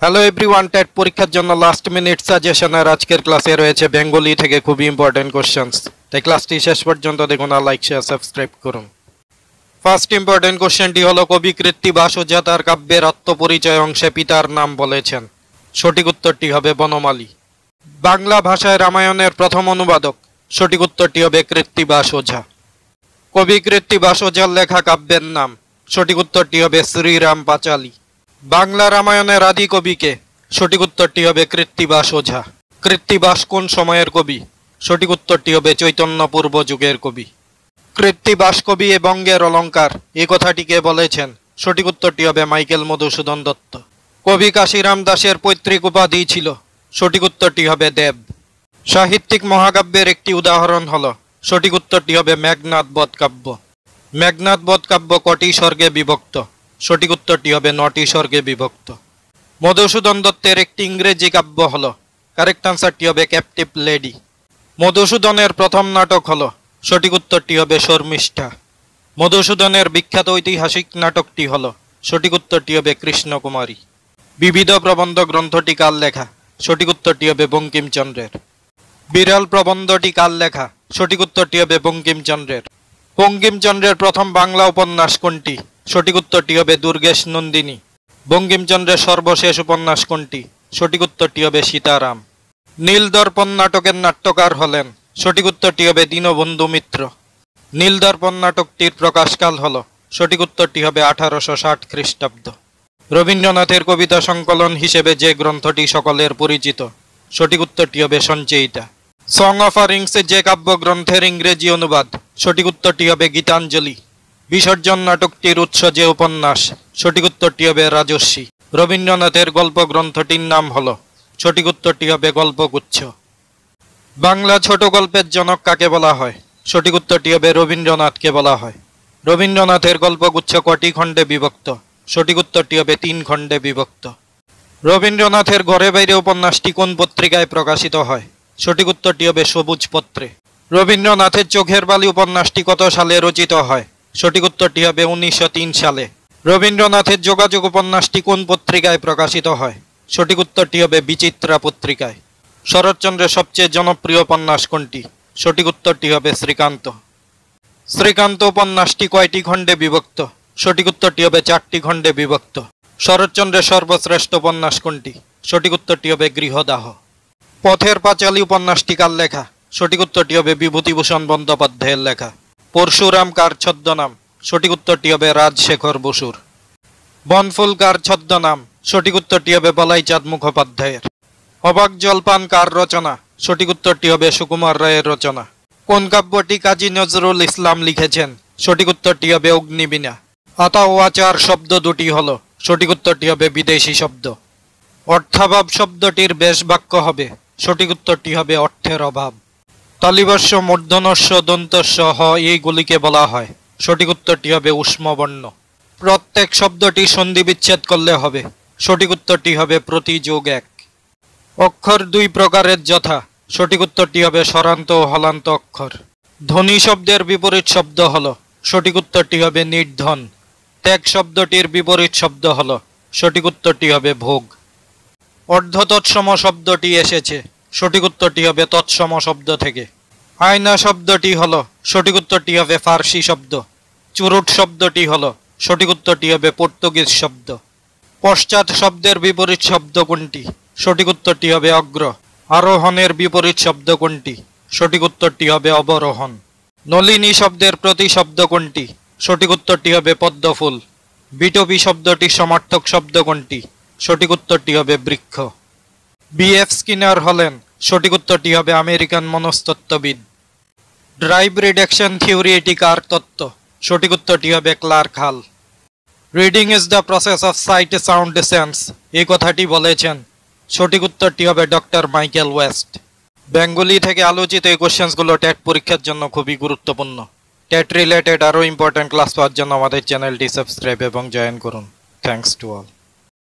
Hello everyone, TET পরীক্ষার জন্য last minute সাজেশনের আজকের ক্লাসে রয়েছে বেঙ্গলি থেকে খুবই ইম্পর্টেন্ট কোশ্চেন্স। তাই ক্লাসটি শেষ পর্যন্ত দেখুন আর লাইক শেয়ার সাবস্ক্রাইব করুন। ফার্স্ট ইম্পর্টেন্ট কোশ্চেনটি হলো, কবি কৃত্তিবাস ওঝা তার কাব্যের আত্মপরিচয় অংশে পিতার নাম বলেছেন। সঠিক উত্তরটি হবে বনমালী। বাংলা ভাষায় রামায়ণের প্রথম অনুবাদক। সঠিক উত্তরটি হবে কৃত্তিবাস ওঝা। কবি কৃত্তিবাস ওঝার লেখা কাব্যের নাম। সঠিক উত্তরটি হবে শ্রীরাম পাঁচালী। বাংলা রামায়ণের আদি কবিকে। সঠিক উত্তরটি হবে কৃত্তিবাস ওঝা। কৃত্তিবাস কোন সময়ের কবি? সঠিক উত্তরটি হবে চৈতন্য পূর্ব যুগের কবি। কৃত্তিবাস কবি এ বঙ্গের অলঙ্কার এই কথাটিকে বলেছেন। সঠিক উত্তরটি হবে মাইকেল মধুসূদন দত্ত। কবি কাশিরাম দাসের পৈতৃক উপাধি ছিল। সঠিক উত্তরটি হবে দেব। সাহিত্যিক মহাকাব্যের একটি উদাহরণ হলো। সঠিক উত্তরটি হবে মেঘনাদ বধ কাব্য। মেঘনাদ বধ কাব্য কটি স্বর্গে বিভক্ত? সঠিক উত্তরটি হবে 9টি স্বর্গে বিভক্ত। মধুসূদন দত্তের একটি ইংরেজি কাব্য হলো। কারেক্ট আনসারটি হবে ক্যাপটিভ লেডি। মধুসূদনের প্রথম নাটক হলো। সঠিক উত্তরটি হবে শর্মিষ্ঠা। মধুসূদনের বিখ্যাত ঐতিহাসিক নাটকটি হলো। সঠিক উত্তরটি হবে কৃষ্ণকুমারী। বিবিধ প্রবন্ধ গ্রন্থটি কার লেখা? সঠিক উত্তরটি হবে বঙ্কিমচন্দ্রের। বিরল প্রবন্ধটি কার লেখা? সঠিক উত্তরটি হবে বঙ্কিমচন্দ্রের। বঙ্কিমচন্দ্রের প্রথম বাংলা উপন্যাস কোনটি? সঠিক উত্তরটি হবে দুর্গেশ নন্দিনী। বঙ্কিমচন্দ্রের সর্বশেষ উপন্যাস কোনটি? সঠিক উত্তরটি হবে সীতারাম। নীলদর্পণ নাটকের নাট্যকার হলেন। সঠিক উত্তরটি হবে দীনবন্ধু মিত্র। নীলদর্পণ নাটকটির প্রকাশকাল হল। সঠিক উত্তরটি হবে 1860 খ্রিস্টাব্দ। রবীন্দ্রনাথের কবিতা সংকলন হিসেবে যে গ্রন্থটি সকলের পরিচিত? সঠিক উত্তরটি হবে সঞ্চয়িতা। সং অফ রিংস যে কাব্যগ্রন্থের ইংরেজি অনুবাদ? সঠিক উত্তরটি হবে গীতাঞ্জলি। বিসর্জন নাটকটির উৎস যে উপন্যাস? সঠিক উত্তরটি হবে রাজস্বী। রবীন্দ্রনাথের গল্প গ্রন্থটির নাম হল। সঠিক উত্তরটি হবে গল্পগুচ্ছ। বাংলা ছোট গল্পের জনক কাকে বলা হয়? সঠিক উত্তরটি হবে রবীন্দ্রনাথকে বলা হয়। রবীন্দ্রনাথের গল্পগুচ্ছ কটি খণ্ডে বিভক্ত? সঠিক উত্তরটি হবে 3 খণ্ডে বিভক্ত। রবীন্দ্রনাথের ঘরে বাইরে উপন্যাসটি কোন পত্রিকায় প্রকাশিত হয়? সঠিক উত্তরটি হবে সবুজ পত্রে। রবীন্দ্রনাথের চোখের বালি উপন্যাসটি কত সালে রচিত হয়? সঠিক উত্তরটি হবে 1903 সালে। রবীন্দ্রনাথের যোগাযোগ উপন্যাসটি কোন পত্রিকায় প্রকাশিত হয়? সঠিক উত্তরটি হবে বিচিত্রা পত্রিকায়। শরৎচন্দ্রের সবচেয়ে জনপ্রিয় উপন্যাস কোনটি? সঠিক উত্তরটি হবে শ্রীকান্ত। শ্রীকান্ত উপন্যাসটি কয়টি খণ্ডে বিভক্ত? সঠিক উত্তরটি হবে 4টি খণ্ডে বিভক্ত। শরৎচন্দ্রের সর্বশ্রেষ্ঠ উপন্যাস কোনটি? সঠিক উত্তরটি হবে গৃহদাহ। পথের পাঁচালী উপন্যাসটি কার লেখা? সঠিক উত্তরটি হবে বিভূতিভূষণ বন্দ্যোপাধ্যায়ের লেখা। পরশুরাম কার ছদ্মনাম? সঠিক উত্তরটি হবে রাজশেখর বসুর। বনফুল কার ছদ্মনাম? সঠিক উত্তরটি হবে বলাইচাঁদ মুখোপাধ্যায়ের। অবাক জলপান কার রচনা? সঠিক উত্তরটি হবে সুকুমার রায়ের রচনা। কোন কাব্যটি কাজী নজরুল ইসলাম লিখেছেন? সঠিক উত্তরটি হবে অগ্নিবীণা। আতা ও আচার শব্দ দুটি হলো। সঠিক উত্তরটি হবে বিদেশি শব্দ। অর্থাভাব শব্দটির বেশ বাক্য হবে। সঠিক উত্তরটি হবে অর্থের অভাব। তালিবস্য মূর্ধন্যস্য দন্তস্য হ এইগুলিকে বলা হয়। সঠিক উত্তরটি হবে ঊষ্মবর্ণ। প্রত্যেক শব্দটি সন্ধি বিচ্ছেদ করলে হবে। সঠিক উত্তরটি হবে প্রতি যোগ 1। অক্ষর 2 প্রকারের যথা? সঠিক উত্তরটি হবে স্বরান্ত ও হলান্ত অক্ষর। ধ্বনি শব্দের বিপরীত শব্দ হলো। সঠিক উত্তরটি হবে নির্ধন। ত্যাগ শব্দটির বিপরীত শব্দ হলো। সঠিক উত্তরটি হবে ভোগ। অর্ধ তৎসম শব্দটি এসেছে। সঠিক উত্তরটি হবে তৎসম শব্দ থেকে। আয়না শব্দটি হলো। সঠিক উত্তরটি হবে ফার্সি শব্দ। চুরুট শব্দটি হলো। সঠিক উত্তরটি হবে পর্তুগিজ শব্দ। পশ্চাৎ শব্দের বিপরীত শব্দ কোনটি? সঠিক উত্তরটি হবে অগ্র। আরোহণের বিপরীত শব্দ কোনটি? সঠিক উত্তরটি হবে অবরোহণ। নলিনী শব্দের প্রতি শব্দ কোনটি? সঠিক উত্তরটি হবে পদ্মফুল। বিটপি শব্দটির সমার্থক শব্দ কোনটি? সঠিক উত্তরটি হবে বৃক্ষ। B.F. স্কিনার হলেন। সঠিক উত্তরটি হবে আমেরিকান মনস্তত্ত্ববিদ। ড্রাইভ রিডাকশন থিওরি এটি কার তত্ত্ব? সঠিক উত্তরটি হবে ক্লার্ক হাল। Reading is the process of sight sound sense এই কথাটি বলেছেন। সঠিক উত্তরটি হবে ডক্টর মাইকেল ওয়েস্ট। বেঙ্গলি থেকে আলোচিত এই কোশ্চেন্সগুলো টেট পরীক্ষার জন্য খুবই গুরুত্বপূর্ণ। টেট রিলেটেড আরও ইম্পর্টেন্ট ক্লাস পাওয়ার জন্য আমাদের চ্যানেলটি সাবস্ক্রাইব এবং জয়েন করুন। Thanks to all.